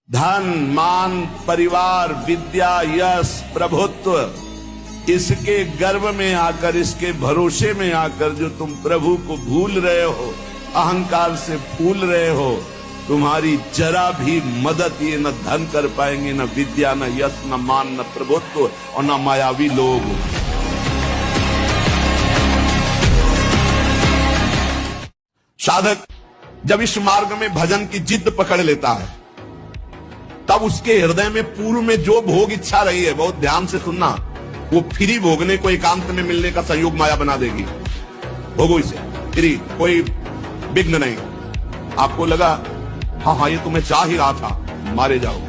धन, मान, परिवार, विद्या, यश, प्रभुत्व, इसके गर्व में आकर, इसके भरोसे में आकर जो तुम प्रभु को भूल रहे हो, अहंकार से फूल रहे हो, तुम्हारी जरा भी मदद ये न धन कर पाएंगे, न विद्या, न यश, न मान, न प्रभुत्व और न मायावी लोग। साधक जब इस मार्ग में भजन की जिद पकड़ लेता है, तब उसके हृदय में पूर्व में जो भोग इच्छा रही है, बहुत ध्यान से सुनना, वो फ्री भोगने को एकांत में मिलने का संयोग माया बना देगी। भोगो इसे फ्री, कोई विघ्न नहीं। आपको लगा हाँ ये तुम्हें चाह ही रहा था, मारे जाओ।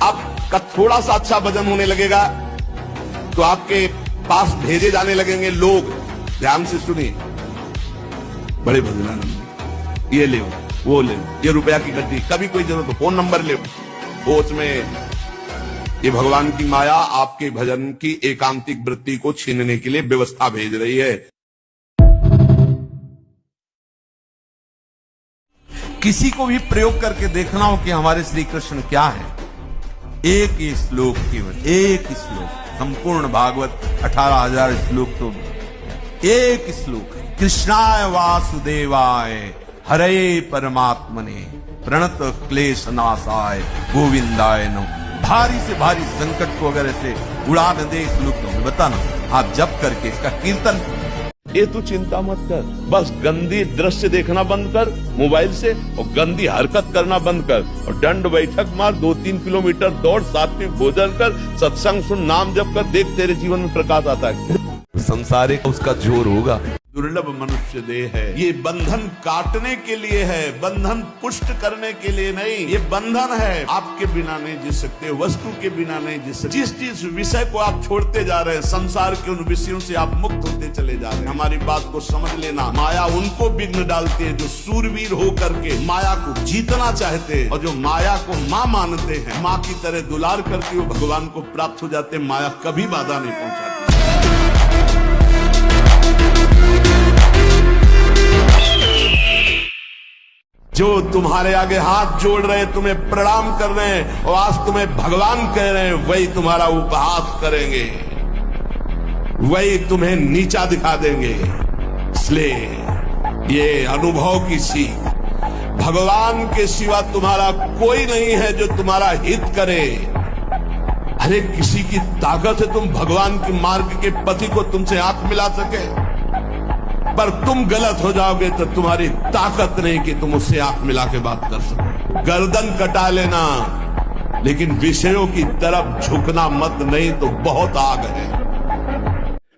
अब का थोड़ा सा अच्छा भजन होने लगेगा तो आपके पास भेजे जाने लगेंगे लोग। ध्यान से सुनिए, बड़े भजनानंद, ये ले वो ले, ये रुपया की गड्डी, कभी कोई जरूरत हो फोन नंबर ले, वो उसमें ये भगवान की माया आपके भजन की एकांतिक वृत्ति को छीनने के लिए व्यवस्था भेज रही है। किसी को भी प्रयोग करके देखना हो कि हमारे श्री कृष्ण क्या है, एक ही श्लोक केवल, एक श्लोक, संपूर्ण भागवत 18,000 श्लोक, तो एक श्लोक, कृष्णाय वासुदेवाय हरे परमात्मने प्रणत क्लेश नाशाय गोविंदाय नमः। भारी से भारी संकट को अगर ऐसे उड़ा न दे इस श्लोक में, बताना आप जप करके इसका कीर्तन। ये तू चिंता मत कर, बस गंदी दृश्य देखना बंद कर मोबाइल से, और गंदी हरकत करना बंद कर, और दंड बैठक मार, 2-3 किलोमीटर दौड़, सात्विक भोजन कर, सत्संग सुन, नाम जप कर, देख तेरे जीवन में प्रकाश आता है। संसारिक उसका जोर होगा। दुर्लभ मनुष्य देह है, ये बंधन काटने के लिए है, बंधन पुष्ट करने के लिए नहीं। ये बंधन है, आपके बिना नहीं जी सकते, वस्तु के बिना नहीं जी सकते। जिस विषय को आप छोड़ते जा रहे हैं, संसार के उन विषयों से आप मुक्त होते चले जा रहे हैं। हमारी बात को समझ लेना, माया उनको विघ्न डालती है जो सूरवीर हो करके माया को जीतना चाहते हैं, और जो माया को माँ मानते हैं, माँ की तरह दुलार करके वो भगवान को प्राप्त हो जाते हैं। माया कभी बाधा नहीं पहुंचाती। जो तुम्हारे आगे हाथ जोड़ रहे हैं, तुम्हें प्रणाम कर रहे हैं और आज तुम्हें भगवान कह रहे हैं, वही तुम्हारा उपहास करेंगे, वही तुम्हें नीचा दिखा देंगे। इसलिए ये अनुभव की सीख, भगवान के सिवा तुम्हारा कोई नहीं है जो तुम्हारा हित करे। अरे किसी की ताकत है तुम भगवान के मार्ग के पति को तुमसे आंख मिला सके, पर तुम गलत हो जाओगे तो तुम्हारी ताकत नहीं कि तुम उससे आंख मिला के बात कर सको। गर्दन कटा लेना, लेकिन विषयों की तरफ झुकना मत, नहीं तो बहुत आग है।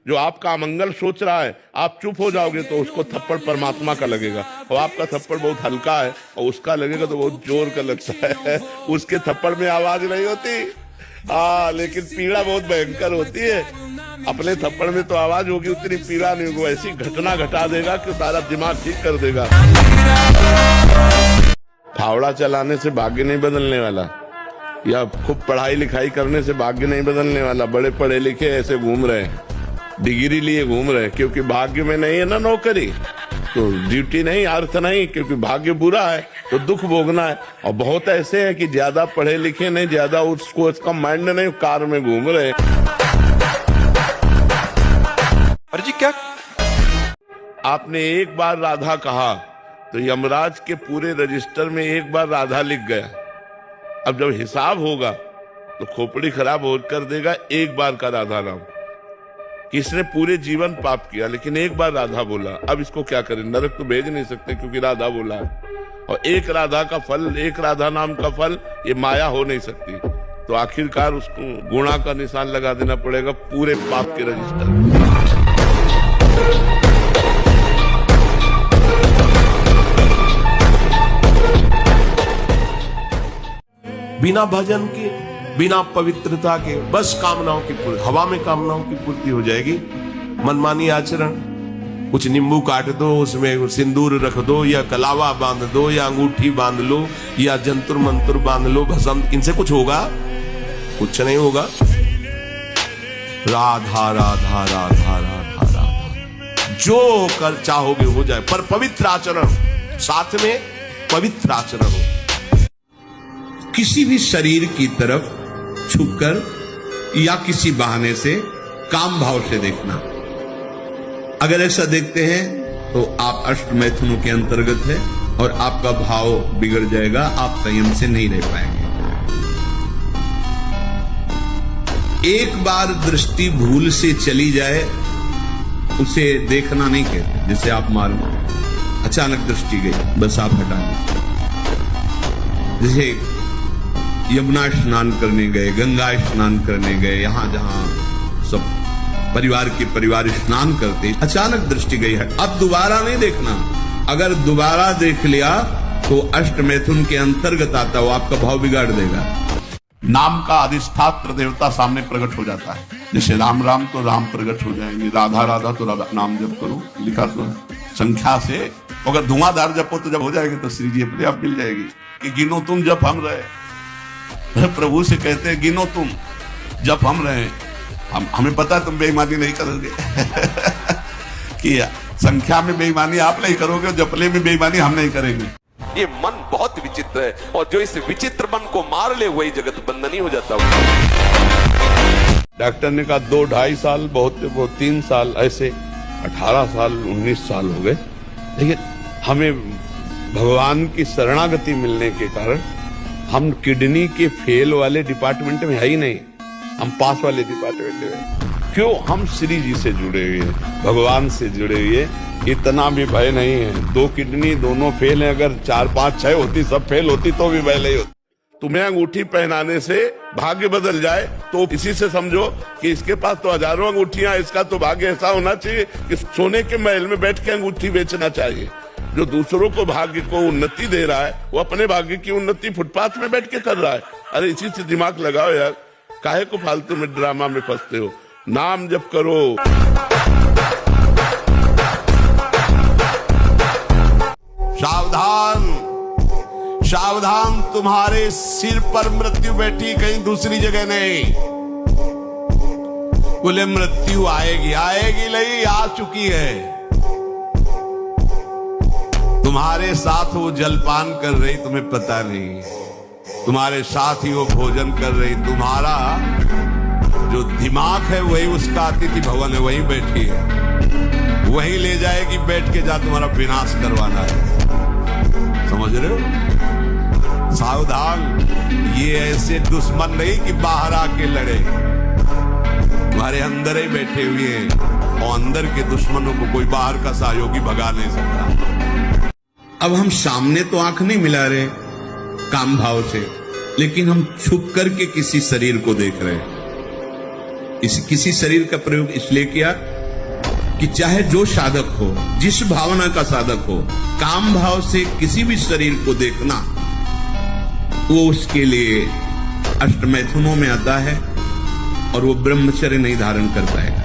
जो आपका अमंगल सोच रहा है, आप चुप हो जाओगे तो उसको थप्पड़ परमात्मा का लगेगा, और आपका थप्पड़ बहुत हल्का है और उसका लगेगा तो बहुत जोर का लगता है। उसके थप्पड़ में आवाज नहीं होती, लेकिन पीड़ा बहुत भयंकर होती है। अपने थप्पड़ में तो आवाज होगी, उतनी पीड़ा नहीं होगी। ऐसी घटना घटा देगा कि सारा दिमाग ठीक कर देगा। फावड़ा चलाने से भाग्य नहीं बदलने वाला, या खूब पढ़ाई लिखाई करने से भाग्य नहीं बदलने वाला। बड़े पढ़े लिखे ऐसे घूम रहे हैं, डिग्री लिए घूम रहे हैं, क्योंकि भाग्य में नहीं है ना नौकरी, तो ड्यूटी नहीं, अर्थ नहीं, क्योंकि भाग्य बुरा है तो दुख भोगना है। और बहुत ऐसे हैं कि ज्यादा पढ़े लिखे नहीं, ज्यादा उसको इसका माइंड नहीं, कार में घूम रहे। अरे जी क्या, आपने एक बार राधा कहा तो यमराज के पूरे रजिस्टर में एक बार राधा लिख गया। अब जब हिसाब होगा तो खोपड़ी खराब हो कर देगा एक बार का राधा नाम। किसने पूरे जीवन पाप किया लेकिन एक बार राधा बोला, अब इसको क्या करें? नरक तो भेज नहीं सकते क्योंकि राधा बोला है, और एक राधा का फल, एक राधा नाम का फल, ये माया हो नहीं सकती। तो आखिरकार उसको गुणा का निशान लगा देना पड़ेगा पूरे पाप के रजिस्टर। बिना भजन के, बिना पवित्रता के, बस कामनाओं की पूर्ति, हवा में कामनाओं की पूर्ति हो जाएगी। मनमानी आचरण, कुछ नींबू काट दो, उसमें सिंदूर रख दो, या कलावा बांध दो, या अंगूठी बांध लो, या जंतुर मंतुर बांध लो, भस्म, इनसे कुछ होगा? कुछ नहीं होगा। राधा राधा राधा राधा राधा, जो कर चाहोगे हो जाए, पर पवित्र आचरण, साथ में पवित्र आचरण हो। किसी भी शरीर की तरफ छुपकर या किसी बहाने से काम भाव से देखना। अगर ऐसा देखते हैं तो आप अष्ट मैथुनों के अंतर्गत है और आपका भाव बिगड़ जाएगा, आप संयम से नहीं रह पाएंगे। एक बार दृष्टि भूल से चली जाए उसे देखना नहीं कहते। जैसे आप मालूम अचानक दृष्टि गई, बस आप हटा दीजिए। जैसे यमुना स्नान करने गए, गंगा स्नान करने गए, यहां जहां सब परिवार के परिवार स्नान करते, अचानक दृष्टि गई है, अब दोबारा नहीं देखना। अगर दोबारा देख लिया तो अष्ट मैथुन के अंतर्गत आता, वो आपका भाव बिगाड़ देगा। नाम का अधिष्ठात्र देवता सामने प्रकट हो जाता है। जैसे राम राम तो राम प्रकट हो जाएंगे, राधा राधा तो राधा। नाम जप करो, लिखा तो है संख्या से। अगर धुआंधार जपो तो जब हो जाएगी तो श्री जी अपने आप मिल जाएगी कि गिनो तुम जप हम रहे। प्रभु से कहते हैं गिनो तुम जप हम रहे। हमें पता है तुम बेईमानी नहीं करोगे कि संख्या में बेईमानी आप नहीं करोगे, जपले में बेईमानी हम नहीं करेंगे। ये मन बहुत विचित्र है और जो इस विचित्र मन को मार ले वही जगत बंधनी हो जाता है। डॉक्टर ने कहा 2-2.5 साल बहुत 3 साल, ऐसे 18 साल 19 साल हो गए। लेकिन हमें भगवान की शरणागति मिलने के कारण हम किडनी के फेल वाले डिपार्टमेंट में है ही नहीं, हम पास वाले डिपार्टमेंट में। क्यों? हम श्री जी से जुड़े हुए हैं, भगवान से जुड़े हुए। इतना भी भय नहीं है। 2 किडनी दोनों फेल है, अगर 4 5 6 होती, सब फेल होती तो भी भय नहीं होती। तुम्हें अंगूठी पहनाने से भाग्य बदल जाए तो इसी से समझो कि इसके पास तो हजारों अंगूठियां, इसका तो भाग्य ऐसा होना चाहिए कि सोने के महल में बैठ के अंगूठी बेचना चाहिए। जो दूसरों को भाग्य को उन्नति दे रहा है वो अपने भाग्य की उन्नति फुटपाथ में बैठ के कर रहा है। अरे इसी से दिमाग लगाओ यार, काहे को फालतू में ड्रामा में फंसते हो। नाम जप करो। सावधान सावधान, तुम्हारे सिर पर मृत्यु बैठी, कहीं दूसरी जगह नहीं। बोले मृत्यु आएगी, आएगी नहीं, आ चुकी है। तुम्हारे साथ वो जलपान कर रही, तुम्हें पता नहीं। तुम्हारे साथ ही वो भोजन कर रही। तुम्हारा जो दिमाग है वही उसका अतिथि भवन है, वही बैठी है, वही ले जाएगी बैठ के, जा तुम्हारा विनाश करवाना है। समझ रहे हो? सावधान, ये ऐसे दुश्मन नहीं कि बाहर आके लड़े, तुम्हारे अंदर ही बैठे हुए हैं और अंदर के दुश्मनों को कोई बाहर का सहयोगी भगा नहीं सकता। अब हम सामने तो आंख नहीं मिला रहे काम भाव से, लेकिन हम छुप करके किसी शरीर को देख रहे हैं। किसी शरीर का प्रयोग इसलिए किया कि चाहे जो साधक हो, जिस भावना का साधक हो, काम भाव से किसी भी शरीर को देखना, वो उसके लिए अष्ट मैथुनों में आता है और वो ब्रह्मचर्य नहीं धारण कर पाएगा।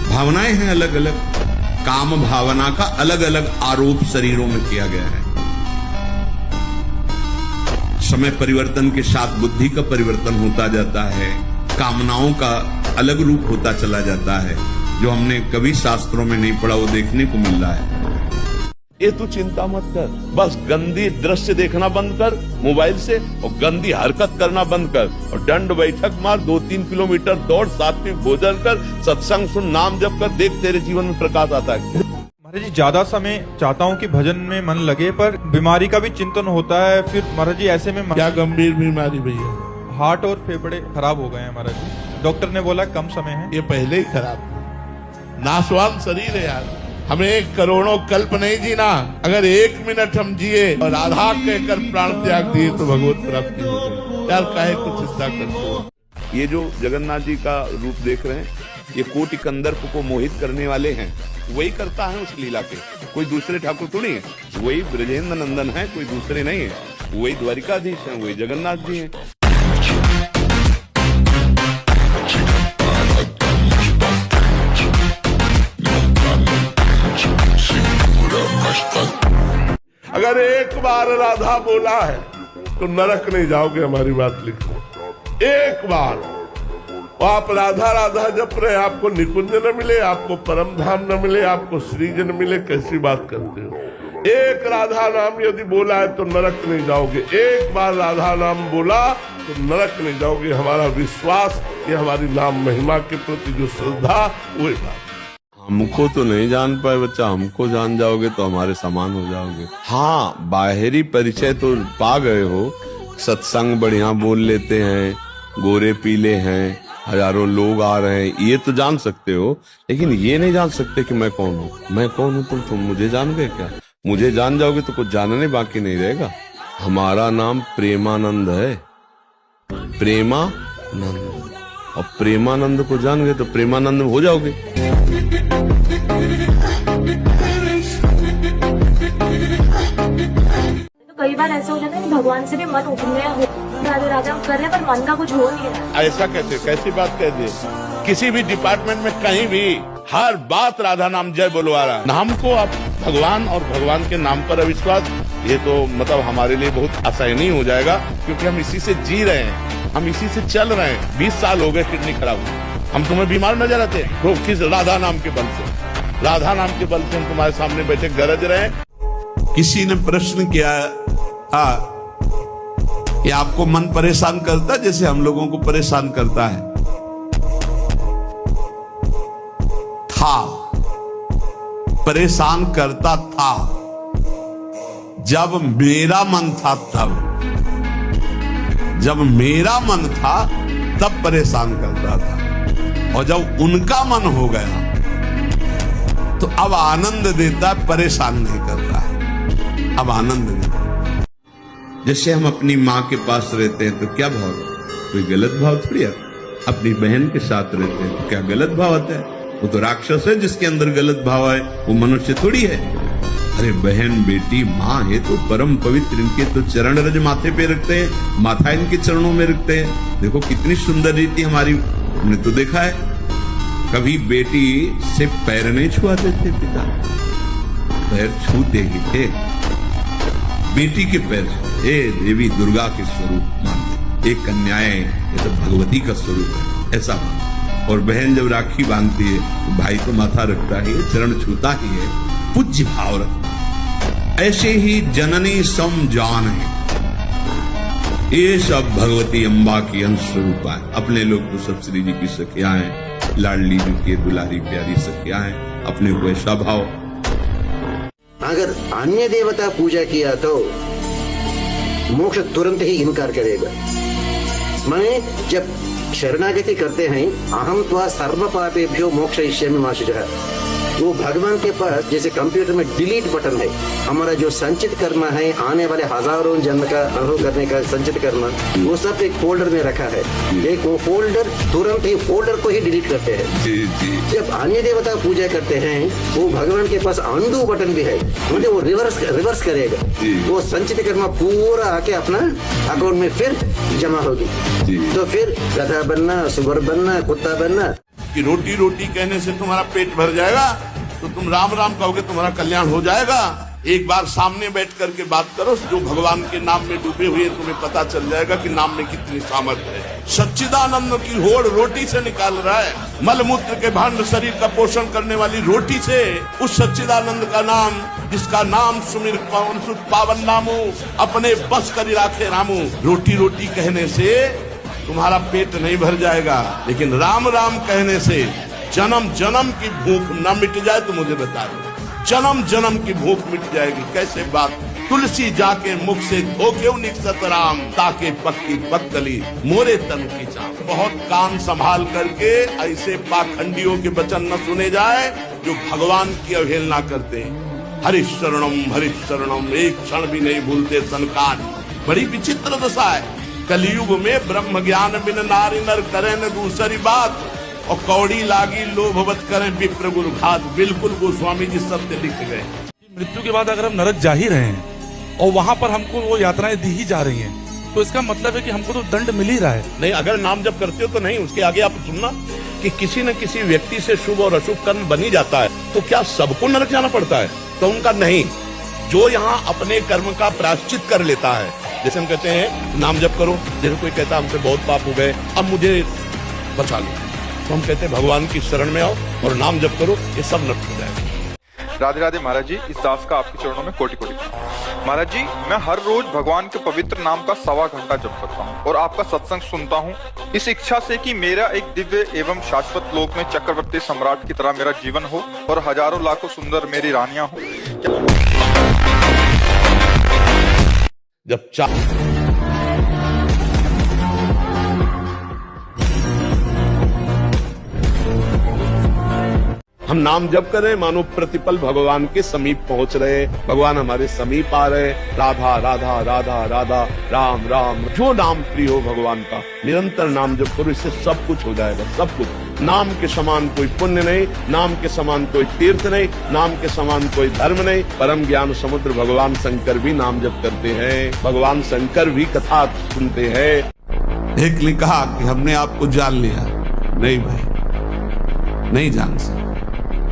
भावनाएं हैं अलग अलग, काम भावना का अलग अलग आरोप शरीरों में किया गया है। समय परिवर्तन के साथ बुद्धि का परिवर्तन होता जाता है, कामनाओं का अलग रूप होता चला जाता है। जो हमने कभी शास्त्रों में नहीं पढ़ा वो देखने को मिल रहा है। ये तू चिंता मत कर, बस गंदी दृश्य देखना बंद कर मोबाइल से और गंदी हरकत करना बंद कर और दंड बैठक मार, 2-3 किलोमीटर दौड़, सात्विक भोजन कर, सत्संग सुन, नाम जप कर, देख तेरे जीवन में प्रकाश आता है। महाराज जी ज्यादा समय चाहता हूँ कि भजन में मन लगे, पर बीमारी का भी चिंतन होता है। फिर महाराज जी ऐसे में क्या गंभीर बीमारी भैया? हार्ट और फेफड़े खराब हो गए हैं महाराज जी। डॉक्टर ने बोला कम समय है। ये पहले ही खराब, नासवान शरीर है यार। हमें करोड़ों कल्प नहीं जीना, अगर 1 मिनट हम जिए और राधा कहकर प्राण त्याग दिए तो भगवत प्राप्ति हो गई। यार काहे को चिंता करते हो? ये जो जगन्नाथ जी का रूप देख रहे हैं, ये कोटि कंदर्प को मोहित करने वाले हैं। वही करता है उस लीला के, कोई दूसरे ठाकुर थोड़ी है। वही ब्रजेंद्र नंदन है, कोई दूसरे नहीं है। वही द्वारिकाधीश है, वही जगन्नाथ जी है। अगर एक बार राधा बोला है तो नरक नहीं जाओगे, हमारी बात लिखो। एक बार आप राधा राधा जप रहे, आपको निकुंज न मिले, आपको परम धाम न मिले, आपको श्रीजन मिले, कैसी बात करते हो? एक राधा नाम यदि बोला है तो नरक नहीं जाओगे, एक बार राधा नाम बोला तो नरक नहीं जाओगे। हमारा विश्वास, ये हमारी नाम महिमा के प्रति जो श्रद्धा, वही बात। हमको तो नहीं जान पाए बच्चा, हमको जान जाओगे तो हमारे समान हो जाओगे। हाँ, बाहरी परिचय तो पा गए हो, सत्संग बढ़िया बोल लेते हैं, गोरे पीले हैं, हजारों लोग आ रहे हैं, ये तो जान सकते हो, लेकिन ये नहीं जान सकते कि मैं कौन हूँ। मैं कौन हूँ तुम मुझे जान गए क्या? मुझे जान जाओगे तो कुछ जानने बाकी नहीं रहेगा। हमारा नाम प्रेमानंद है, प्रेमानंद। और प्रेमानंद को जान गए तो प्रेमानंद हो जाओगे। तो कई बार ऐसा हो जाता है कि भगवान से भी मन उठ गया हो, राधे राधे हम कर रहे हैं पर मन का कुछ हो नहीं रहा। ऐसा कैसे, कैसी बात कह दी? किसी भी डिपार्टमेंट में कहीं भी हर बात राधा नाम जय बोलवा रहा है। नाम को आप भगवान और भगवान के नाम पर अविश्वास, ये तो मतलब हमारे लिए बहुत असहनीय हो जाएगा, क्योंकि हम इसी से जी रहे हैं, हम इसी से चल रहे हैं। 20 साल हो गए किडनी खराब हुई, हम तुम्हें बीमार नजर आते हैं तो किस राधा नाम के बल से, राधा नाम के बल से हम तुम्हारे सामने बैठे गरज रहे हैं। किसी ने प्रश्न किया कि आपको मन परेशान करता है जैसे हम लोगों को परेशान करता है? था, परेशान करता था। जब मेरा मन था तब, जब मेरा मन था तब परेशान करता था, और जब उनका मन हो गया तो अब आनंद देता है, परेशान नहीं करता है, अब आनंद देता। जैसे हम अपनी माँ के पास रहते हैं तो क्या भाव, कोई गलत भाव थोड़ी आता। अपनी बहन के साथ रहते हैं तो क्या गलत भाव आता है? वो तो राक्षस है जिसके अंदर गलत भाव है, वो मनुष्य थोड़ी है। अरे बहन बेटी माँ है तो परम पवित्र, इनके तो चरण रज माथे पे रखते हैं, माथा इनके चरणों में रखते हैं। देखो कितनी सुंदर रीति हमारी, हमने तो देखा है। कभी बेटी से पैर नहीं छुआते थे पिता, पैर छूते ही थे, बेटी के पैर। हे देवी दुर्गा के स्वरूप मानते, एक कन्याएं ये सब भगवती का स्वरूप है, ऐसा मानते। और बहन जब राखी बांधती है तो भाई तो माथा रखता ही है, चरण छूता ही है, पूज्य भाव रखता। ऐसे ही जननी सम जान है, ये सब भगवती अम्बा की अंश स्वरूपा है। अपने लोग तो सब श्री जी की सखियां हैं, लाडली जी की दुलारी प्यारी सखियां हैं, अपने को ऐसा भाव। अगर अन्य देवता पूजा किया तो मोक्ष तुरंत ही इनकार करेगा। माने जब शरणागति करते हैं, अहम त्वा सर्व पापेभ्यो मोक्षयिष्यामि मा शुचः, वो भगवान के पास जैसे कंप्यूटर में डिलीट बटन है। हमारा जो संचित कर्म है, आने वाले हजारों जन्म का अनुभव करने का संचित कर्म, वो सब एक फोल्डर में रखा है। एक वो फोल्डर तुरंत ही फोल्डर को ही डिलीट करते हैं। जब अन्य देवता पूजा करते हैं, वो भगवान के पास अंडू बटन भी है, मतलब वो रिवर्स करेगा। वो संचित कर्म पूरा आके अपना अकाउंट में फिर जमा होगी। तो फिर गधा बनना, सुअर बनना, कुत्ता बनना। कि रोटी रोटी कहने से तुम्हारा पेट भर जाएगा तो तुम राम राम कहोगे, तुम्हारा कल्याण हो जाएगा। एक बार सामने बैठ करके बात करो, जो भगवान के नाम में डूबे हुए, तुम्हें पता चल जाएगा कि नाम में कितनी सामर्थ्य है। सच्चिदानंद की होड़ रोटी से निकाल रहा है, मलमूत्र के भांड शरीर का पोषण करने वाली रोटी से। उस सच्चिदानंद का नाम, जिसका नाम सुमिर पवन सुत पावन नामो, अपने बस करी राखे रामू। रोटी रोटी कहने से तुम्हारा पेट नहीं भर जाएगा, लेकिन राम राम कहने से जन्म जन्म की भूख न मिट जाए तो मुझे बता दो, जन्म जन्म की भूख मिट जाएगी। कैसे बात? तुलसी जाके मुख से धोखे निकसत राम, ताके पक्की पक्कली मोरे तन की चाम। बहुत कान संभाल करके ऐसे पाखंडियों के वचन न सुने जाए जो भगवान की अवहेलना करते हैं। हरिशरणम एक क्षण भी नहीं भूलते सनकान। बड़ी विचित्र दशा है। कलयुग में ब्रह्म ज्ञान बिन नारी नर करें न दूसरी बात, और कौड़ी लागी लोभवत करें विप्र गुरु घात। बिल्कुल गोस्वामी जी सत्य लिख गए। मृत्यु के बाद अगर हम नरक जा ही रहे हैं और वहां पर हमको वो यात्राएं दी ही जा रही हैं, तो इसका मतलब है कि हमको तो दंड मिल ही रहा है। नहीं, अगर नाम जब करते हो तो नहीं, उसके आगे आप सुनना कि किसी न किसी व्यक्ति से शुभ और अशुभ कर्म बन ही जाता है, तो क्या सबको नरक जाना पड़ता है? तो उनका नहीं, जो यहाँ अपने कर्म का प्रायश्चित कर लेता है। जैसे हम कहते हैं नाम जप करो, जैसे कोई कहता है हमसे बहुत पाप हो गए, अब मुझे बचा लो, तो हम कहते हैं भगवान की शरण में आओ और नाम जप करो, ये सब नष्ट हो जाएगा। राधे राधे महाराज जी, इस दास का आपके चरणों में कोटि कोटि महाराज जी, मैं हर रोज भगवान के पवित्र नाम का 1.25 घंटा जप करता हूँ और आपका सत्संग सुनता हूँ, इस इच्छा से कि मेरा एक दिव्य एवं शाश्वत लोक में चक्रवर्ती सम्राट की तरह मेरा जीवन हो और हजारों लाखों सुंदर मेरी रानियां हो। जब हम नाम जप करें मानो प्रतिपल भगवान के समीप पहुंच रहे, भगवान हमारे समीप आ रहे। राधा राधा राधा राधा राम राम, जो नाम प्रिय हो भगवान का निरंतर नाम जप करो, इससे सब कुछ हो जाएगा, सब कुछ। नाम के समान कोई पुण्य नहीं, नाम के समान कोई तीर्थ नहीं, नाम के समान कोई धर्म नहीं। परम ज्ञान समुद्र भगवान शंकर भी नाम जप करते हैं, भगवान शंकर भी कथा सुनते हैं। एक ने कहा कि हमने आपको जान लिया। नहीं भाई, नहीं जान सकते।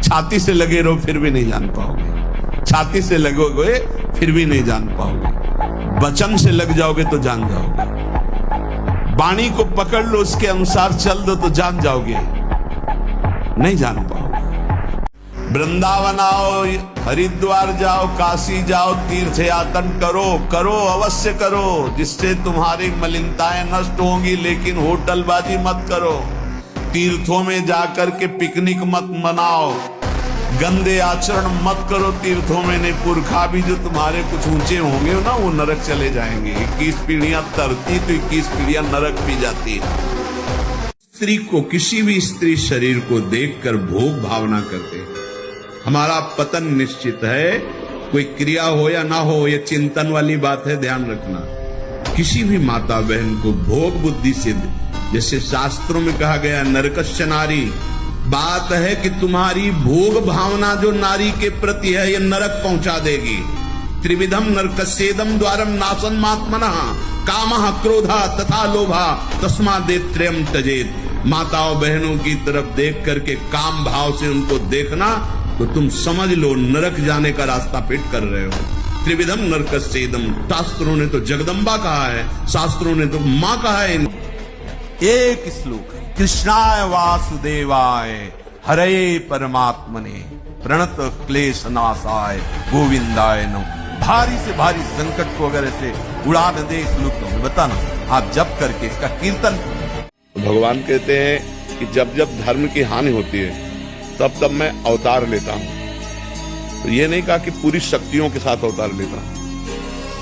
छाती से लगे रहो फिर भी नहीं जान पाओगे, छाती से लगोगे फिर भी नहीं जान पाओगे, वचन से लग जाओगे तो जान जाओगे, वाणी को पकड़ लो उसके अनुसार चल दो तो जान जाओगे, नहीं जान पाओगे। वृंदावन आओ, हरिद्वार जाओ, काशी जाओ, तीर्थ यातन करो, करो अवश्य करो, जिससे तुम्हारी मलिनताएं नष्ट होंगी, लेकिन होटलबाजी मत करो, तीर्थों में जाकर के पिकनिक मत मनाओ, गंदे आचरण मत करो तीर्थों में। नहीं, पुरखा भी जो तुम्हारे कुछ ऊंचे होंगे ना वो नरक चले जाएंगे। 21 पीढ़ियां तरती तो 21 पीढ़ियां नरक भी जाती है। स्त्री को, किसी भी स्त्री शरीर को देखकर भोग भावना करते हैं, हमारा पतन निश्चित है। कोई क्रिया हो या ना हो, ये चिंतन वाली बात है, ध्यान रखना। किसी भी माता बहन को भोग बुद्धि से, जैसे शास्त्रों में कहा गया नरकस्य नारी, बात है कि तुम्हारी भोग भावना जो नारी के प्रति है ये नरक पहुंचा देगी। त्रिविधम नरकस्येदम द्वारम नाशनमात्मनः कामः क्रोधः तथा लोभः तस्मादेत्रयम् त्यजेत। माताओं बहनों की तरफ देख करके काम भाव से उनको देखना तो तुम समझ लो नरक जाने का रास्ता फिट कर रहे हो। त्रिविधम नरकस्येदम, शास्त्रों ने तो जगदम्बा कहा है, शास्त्रों ने तो मां कहा है। एक श्लोक, कृष्णाय वासुदेवाय हरे परमात्मने प्रणत क्लेश नाशाय गोविंदाय नमः। भारी से भारी संकट को अगर ऐसे उड़ा न दे इस श्लोक में, बताना आप जप करके इसका कीर्तन। भगवान कहते हैं कि जब जब धर्म की हानि होती है तब तब मैं अवतार लेता हूँ। तो ये नहीं कहा कि पूरी शक्तियों के साथ अवतार लेता हूँ,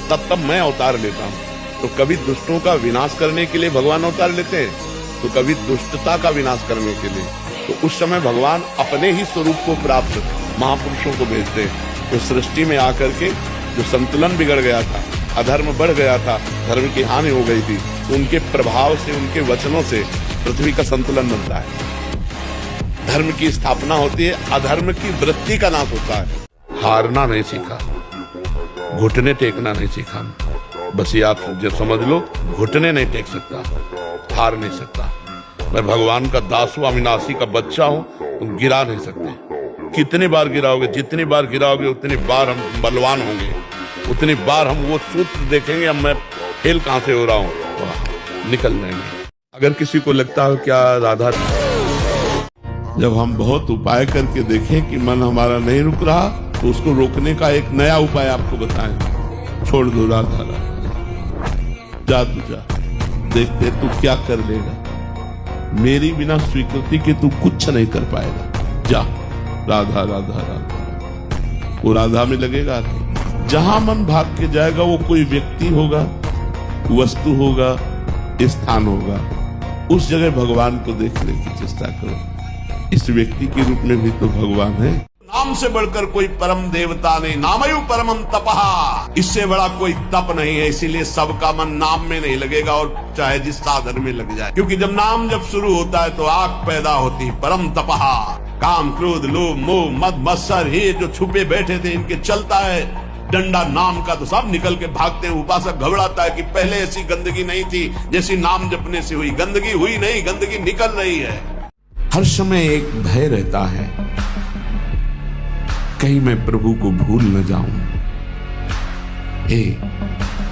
तब तब मैं अवतार लेता हूँ। तो कभी दुष्टों का विनाश करने के लिए भगवान अवतार लेते हैं, तो कभी दुष्टता का विनाश करने के लिए। तो उस समय भगवान अपने ही स्वरूप को प्राप्त महापुरुषों को भेजते हैं। तो सृष्टि में आकर के जो संतुलन बिगड़ गया था, अधर्म बढ़ गया था, धर्म की हानि हो गई थी, तो उनके प्रभाव से, उनके वचनों से पृथ्वी का संतुलन बनता है, धर्म की स्थापना होती है, अधर्म की वृत्ति का नाश होता है। हारना नहीं सीखा, घुटने टेकना नहीं सीखा। बस ये आप जो समझ लो, घुटने नहीं टेक सकता, हार नहीं सकता। मैं भगवान का दास हूं, अविनाशी का बच्चा हूं, तुम गिरा नहीं सकते। कितनी बार गिराओगे, जितनी बार गिराओगे उतनी बार हम बलवान होंगे, उतनी बार हम वो सूत्र देखेंगे, अब मैं फेल कहां से हो रहा हूं, निकल जाएंगे। अगर किसी को लगता हो क्या राधा, जब हम बहुत उपाय करके देखें कि मन हमारा नहीं रुक रहा, तो उसको रोकने का एक नया उपाय आपको बताएं। छोड़ दो राधा राधा, जा तू जा, देखते तू क्या कर लेगा। मेरी बिना स्वीकृति के तू कुछ नहीं कर पाएगा। जा, राधा राधा राधा, वो राधा में लगेगा। जहां मन भाग के जाएगा वो कोई व्यक्ति होगा, वस्तु होगा, स्थान होगा, उस जगह भगवान को देखने की चेष्टा करो। इस व्यक्ति के रूप में भी तो भगवान है। नाम से बढ़कर कोई परम देवता नहीं, नामयु परमं तपः, इससे बड़ा कोई तप नहीं है। इसीलिए सबका मन नाम में नहीं लगेगा, और चाहे जिस साधन में लग जाए, क्योंकि जब नाम जब शुरू होता है तो आग पैदा होती है। परम तपः, काम क्रोध लोभ मोह मद मत्सर, ये जो छुपे बैठे थे इनके चलता है डंडा नाम का, तो सब निकल के भागते हैं। उपासक घबराता है कि पहले ऐसी गंदगी नहीं थी जैसी नाम जपने से हुई। गंदगी हुई नहीं, गंदगी निकल रही है। हर समय एक भय रहता है, कहीं मैं प्रभु को भूल न जाऊं।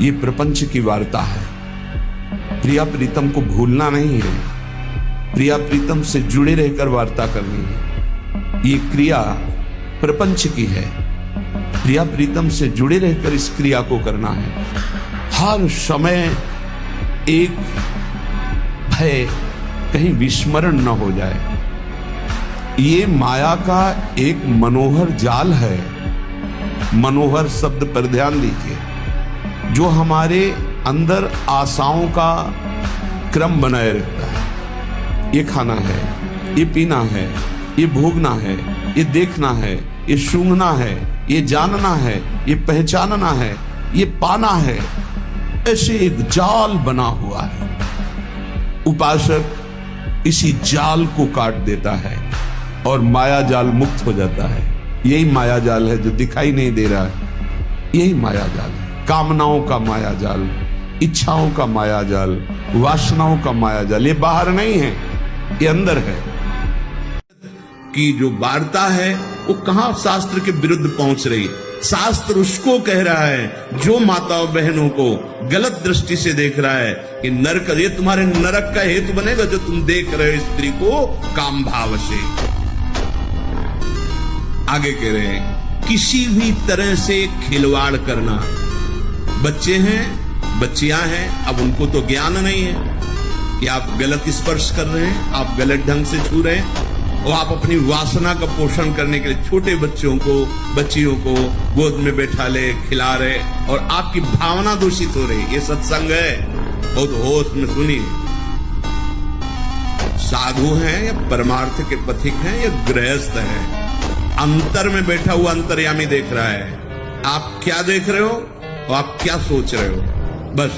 ये प्रपंच की वार्ता है, प्रिया प्रीतम को भूलना नहीं है, प्रिया प्रीतम से जुड़े रहकर वार्ता करनी है। ये क्रिया प्रपंच की है। प्रिया प्रीतम से जुड़े रहकर इस क्रिया को करना है। हर समय एक भय कहीं विस्मरण न हो जाए। ये माया का एक मनोहर जाल है। मनोहर शब्द पर ध्यान दीजिए, जो हमारे अंदर आशाओं का क्रम बनाए रखता है। ये खाना है, ये पीना है, ये भोगना है, ये देखना है, ये सूंघना है, ये जानना है, ये पहचानना है, ये पाना है। ऐसे एक जाल बना हुआ है। उपासक इसी जाल को काट देता है और माया जाल मुक्त हो जाता है। यही माया जाल है जो दिखाई नहीं दे रहा है। यही माया जाल है। कामनाओं का माया जाल, इच्छाओं का माया जाल, वासनाओं का माया जाल। ये बाहर नहीं है, ये अंदर है। कि जो वार्ता है वो कहां शास्त्र के विरुद्ध पहुंच रही। शास्त्र उसको कह रहा है जो माताओं बहनों को गलत दृष्टि से देख रहा है कि नरक, ये तुम्हारे नरक का हेतु बनेगा जो तुम देख रहे हो स्त्री को काम भाव से। आगे कह रहे हैं किसी भी तरह से खिलवाड़ करना। बच्चे हैं, बच्चियां हैं, अब उनको तो ज्ञान नहीं है कि आप गलत स्पर्श कर रहे हैं, आप गलत ढंग से छू रहे हैं, और आप अपनी वासना का पोषण करने के लिए छोटे बच्चों को, बच्चियों को गोद में बैठा ले, खिला रहे, और आपकी भावना दूषित हो रही। ये सत्संग है, बहुत होश में सुनिए। साधु हैं या परमार्थ के पथिक हैं या गृहस्थ हैं, अंतर में बैठा हुआ अंतर्यामी देख रहा है। आप क्या देख रहे हो और आप क्या सोच रहे हो, बस।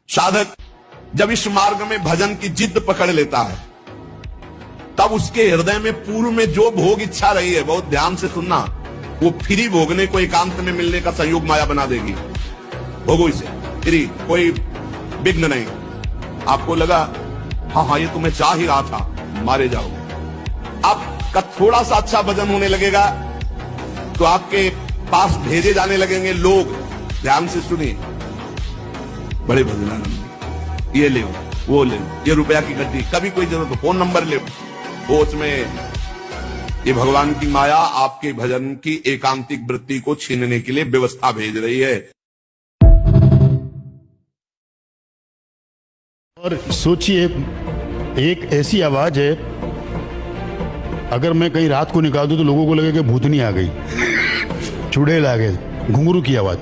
साधक जब इस मार्ग में भजन की जिद पकड़ लेता है, तब उसके हृदय में पूर्व में जो भोग इच्छा रही है, बहुत ध्यान से सुनना, वो फ्री भोगने को एकांत में मिलने का संयोग माया बना देगी। भोगो इसे फ्री, कोई विघ्न नहीं। आपको लगा हाँ ये तुम्हें चाह ही रहा था, मारे जाओ। आपका थोड़ा सा अच्छा भजन होने लगेगा तो आपके पास भेजे जाने लगेंगे लोग। ध्यान से सुनिए, बड़े भजनानंद, ये ले वो ले, ये रुपया की गड्डी, कभी कोई जरूरत हो फोन नंबर ले, वो उसमें ये भगवान की माया आपके भजन की एकांतिक वृत्ति को छीनने के लिए व्यवस्था भेज रही है। और सोचिए, एक ऐसी आवाज है, अगर मैं कहीं रात को निकाल दूं तो लोगों को लगे कि भूतनी आ गई, चुड़ैल आ गए, घुंघरू की आवाज।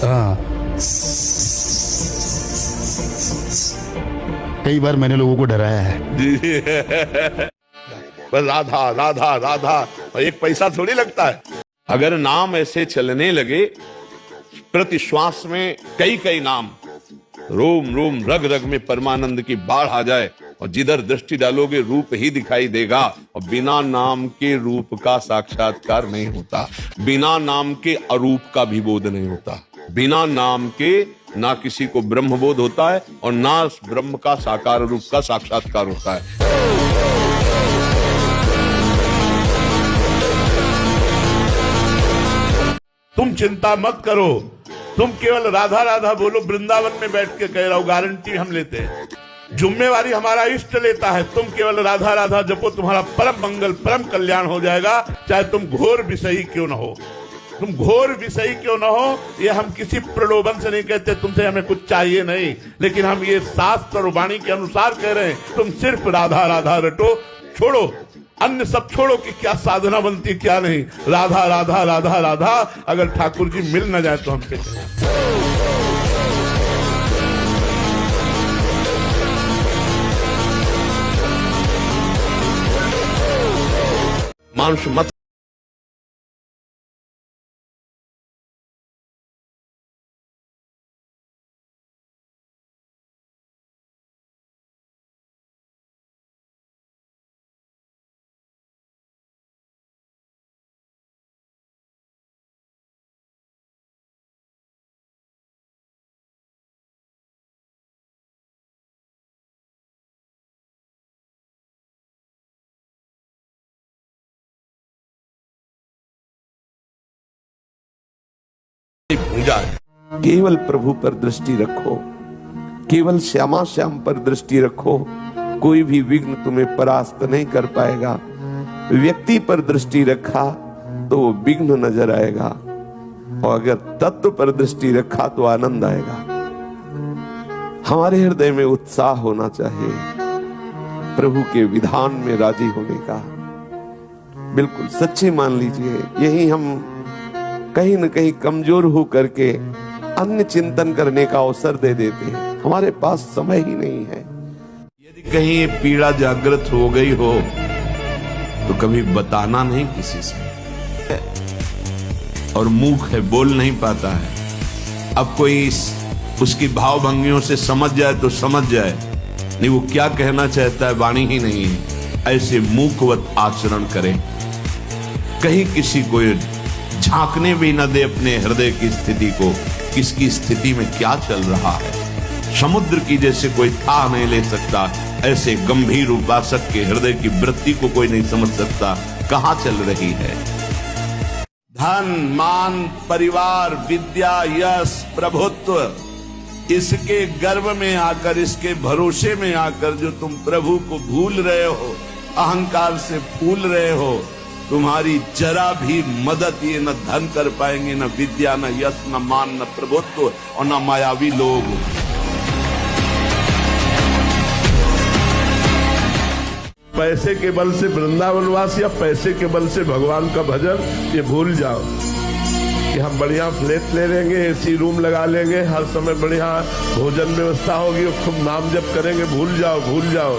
हाँ, कई बार मैंने लोगों को डराया है। पर राधा राधा राधा, और एक पैसा थोड़ी लगता है। अगर नाम ऐसे चलने लगे, प्रति श्वास में कई कई नाम, रोम रोम रग रग में परमानंद की बाढ़ आ जाए, और जिधर दृष्टि डालोगे रूप ही दिखाई देगा। और बिना नाम के रूप का साक्षात्कार नहीं होता, बिना नाम के अरूप का भी बोध नहीं होता। बिना नाम के ना किसी को ब्रह्म बोध होता है और ना ब्रह्म का साकार रूप का साक्षात्कार होता है। तुम चिंता मत करो, तुम केवल राधा राधा बोलो। वृंदावन में बैठ के कह रहा हूं, गारंटी हम लेते हैं, जिम्मेवारी हमारा इष्ट लेता है। तुम केवल राधा राधा जपो, तुम्हारा परम मंगल परम कल्याण हो जाएगा, चाहे तुम घोर विषयी क्यों न हो। तुम घोर विषयी क्यों न हो, ये हम किसी प्रलोभन से नहीं कहते, तुमसे हमें कुछ चाहिए नहीं, लेकिन हम ये शास्त्र और वाणी के अनुसार कह रहे हैं, तुम सिर्फ राधा राधा रटो, छोड़ो अन्य सब छोड़ो कि क्या साधना बनती क्या नहीं। राधा राधा राधा राधा, अगर ठाकुर जी मिल न जाए तो हम कहते हैं। मानुष मत भूजा है। केवल प्रभु पर दृष्टि रखो, केवल श्यामा श्याम पर दृष्टि रखो, कोई भी विघ्न तुम्हें परास्त नहीं कर पाएगा। व्यक्ति पर दृष्टि रखा तो वो विघ्न नजर आएगा, और अगर तत्व पर दृष्टि रखा तो आनंद आएगा। हमारे हृदय में उत्साह होना चाहिए, प्रभु के विधान में राजी होने का। बिल्कुल सच्चे मान लीजिए, यही हम कहीं न कहीं कमजोर हो करके अन्य चिंतन करने का अवसर दे देते हैं। हमारे पास समय ही नहीं है। यदि कहीं ये पीड़ा जागृत हो गई हो तो कभी बताना नहीं किसी से, और मूक है, बोल नहीं पाता है। अब कोई उसकी भाव भंगियों से समझ जाए तो समझ जाए, नहीं वो क्या कहना चाहता है वाणी ही नहीं है। ऐसे मूकवत आचरण करें, कहीं किसी को झांकने भी न दे अपने हृदय की स्थिति को, किसकी स्थिति में क्या चल रहा है। समुद्र की जैसे कोई था नहीं ले सकता, ऐसे गंभीर उपासक के हृदय की वृत्ति को कोई नहीं समझ सकता कहां चल रही है। धन, मान, परिवार, विद्या, यश, प्रभुत्व, इसके गर्व में आकर, इसके भरोसे में आकर जो तुम प्रभु को भूल रहे हो, अहंकार से फूल रहे हो, तुम्हारी जरा भी मदद ये न धन कर पाएंगे, न विद्या, न यश, न मान, न प्रभुत्व और न मायावी लोग। पैसे के बल से वृंदावनवास या पैसे के बल से भगवान का भजन, ये भूल जाओ कि हम बढ़िया फ्लैट ले लेंगे, एसी रूम लगा लेंगे, हर समय बढ़िया भोजन व्यवस्था होगी, खूब नाम जप करेंगे। भूल जाओ, भूल जाओ।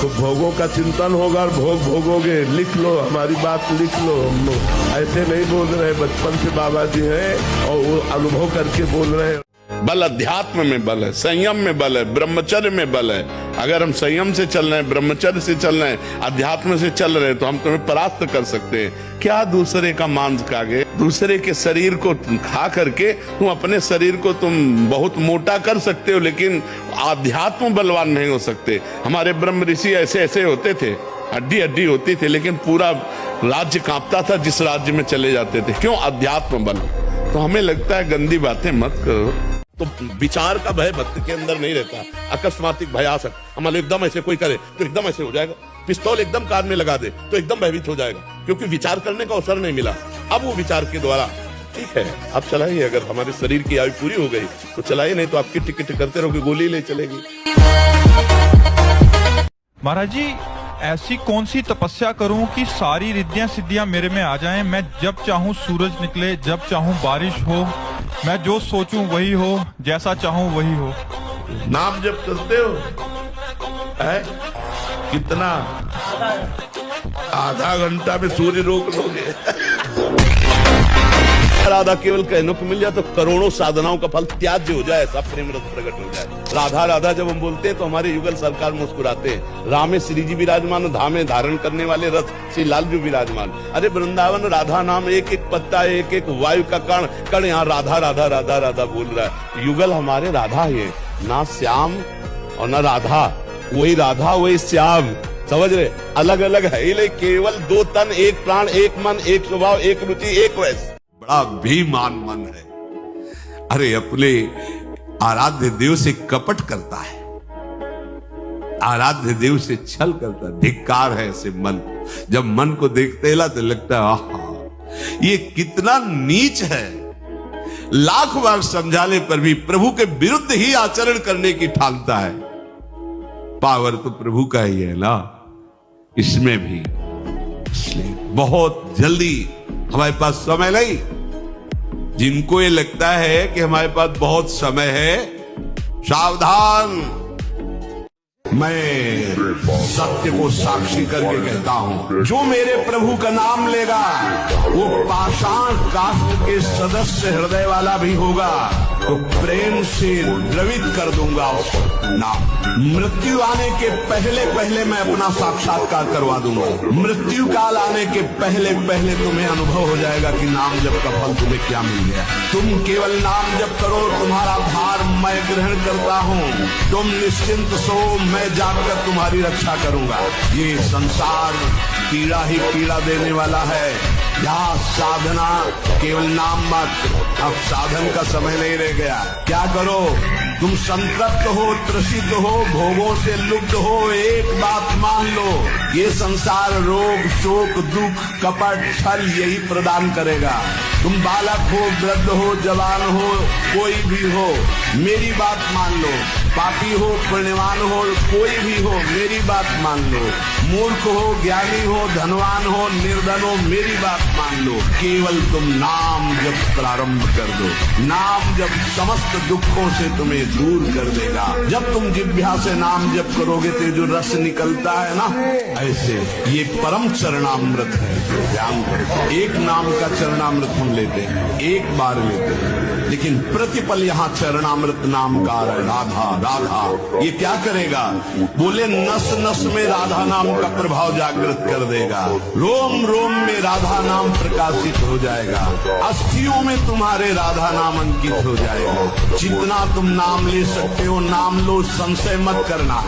तो भोगों का चिंतन होगा और भोग भोगोगे। लिख लो, हमारी बात लिख लो। हम लोग ऐसे नहीं बोल रहे, बचपन से बाबा जी हैं और वो अनुभव करके बोल रहे हैं। बल अध्यात्म में बल है, संयम में बल है, ब्रह्मचर्य में बल है। अगर हम संयम से चल रहे हैं, ब्रह्मचर्य से चल रहे हैं, अध्यात्म से चल रहे हैं, तो हम तुम्हें परास्त कर सकते हैं। क्या दूसरे का मांस खागे, दूसरे के शरीर को खा करके तुम अपने शरीर को तुम बहुत मोटा कर सकते हो, लेकिन आध्यात्म बलवान नहीं हो सकते। हमारे ब्रह्म ऋषि ऐसे ऐसे होते थे, हड्डी हड्डी होती थी, लेकिन पूरा राज्य कांपता था जिस राज्य में चले जाते थे। क्यों? अध्यात्म बल। तो हमें लगता है गंदी बातें मत करो। तो विचार का भय भक्त के अंदर नहीं रहता। अकस्मातिक भय आ सकता, हमारे एकदम ऐसे कोई करे तो एकदम ऐसे हो जाएगा। पिस्तौल एकदम कान में लगा दे तो एकदम भयभीत हो जाएगा, क्योंकि विचार करने का अवसर नहीं मिला। अब वो विचार के द्वारा, ठीक है आप चलाइए, अगर हमारे शरीर की आयु पूरी हो गई तो चलाइए, नहीं तो आपकी टिकट करते रहोगे, गोली ले चलेगी। महाराज जी, ऐसी कौन सी तपस्या करूं कि सारी रिद्धियां सिद्धियां मेरे में आ जाएं? मैं जब चाहूं सूरज निकले, जब चाहूं बारिश हो, मैं जो सोचूं वही हो, जैसा चाहूं वही हो। नाम जब करते हो है कितना? आधा घंटा में सूर्य रोक लोगे। राधा केवल कहने को मिल जाए तो करोड़ों साधनाओं का फल त्याज्य हो जाए, ऐसा प्रेम रस प्रकट हो जाए। राधा राधा जब हम बोलते हैं तो हमारे युगल सरकार मुस्कुराते हैं। रामे श्री जी विराजमान, धामे धारण करने वाले रस श्री लाल जी विराजमान। अरे वृंदावन राधा नाम, एक एक पत्ता, एक एक वायु का कण कण यहाँ राधा राधा राधा राधा बोल रहा है। युगल हमारे राधा है, ना श्याम और ना राधा। वही राधा वही श्याम, समझ रहे? अलग अलग है ही नहीं, केवल दो तन, एक प्राण, एक मन, एक स्वभाव, एक रुचि, एक वैस। बड़ा बेईमान मन है। अरे अपने आराध्य देव से कपट करता है, आराध्य देव से छल करता है। धिक्कार है ऐसे मन। जब मन को देखते ला तो लगता है आहा, ये कितना नीच है। लाख बार समझाने पर भी प्रभु के विरुद्ध ही आचरण करने की ठानता है। पावर तो प्रभु का ही है ना, इसमें भी। इसलिए बहुत जल्दी, हमारे पास समय नहीं। जिनको ये लगता है कि हमारे पास बहुत समय है, सावधान। मैं सत्य को साक्षी करके कहता हूं, जो मेरे प्रभु का नाम लेगा वो पाषाण काष्ठ के सदस्य हृदय वाला भी होगा, तो प्रेम से द्रवित कर दूंगा उसको ना। मृत्यु आने के पहले पहले मैं अपना साक्षात्कार करवा दूंगा। मृत्यु काल आने के पहले पहले तुम्हें अनुभव हो जाएगा कि नाम जप का फल तुम्हें क्या मिल गया। तुम केवल नाम जप करो, तुम्हारा भार मैं ग्रहण करता हूं। तुम निश्चिंत सो, मैं जाकर तुम्हारी रक्षा करूंगा। ये संसार पीड़ा ही पीड़ा देने वाला है। यहाँ साधना केवल नाम मत, अब साधन का समय नहीं रहेगा। गया। क्या करो, तुम संतप्त हो, त्रसित हो, भोगों से लुप्त हो, एक बात मान लो, ये संसार रोग, शोक, दुख, कपट, छल यही प्रदान करेगा। तुम बालक हो, वृद्ध हो, जवान हो, कोई भी हो, मेरी बात मान लो। पापी हो, पुण्यवान हो, कोई भी हो, मेरी बात मान लो। मूर्ख हो, ज्ञानी हो, धनवान हो, निर्धन हो, मेरी बात मान लो। केवल तुम नाम जप प्रारंभ कर दो। नाम जप समस्त दुखों से तुम्हें दूर कर देगा। जब तुम जिह्वा से नाम जप करोगे तो जो रस निकलता है ना, ऐसे ये परम चरणामृत है। ध्यान करो, एक नाम का चरणामृत हम लेते हैं, एक बार लेते हैं, लेकिन प्रतिपल यहाँ चरणामृत नाम का राधा राधा। ये क्या करेगा? बोले नस नस में राधा नाम का प्रभाव जागृत कर देगा। रोम रोम में राधा नाम प्रकाशित हो जाएगा। अस्थियों में तुम्हारे राधा नाम अंकित हो जाएगा। जितना तुम नाम ले सकते हो नाम लो, संशय मत करना।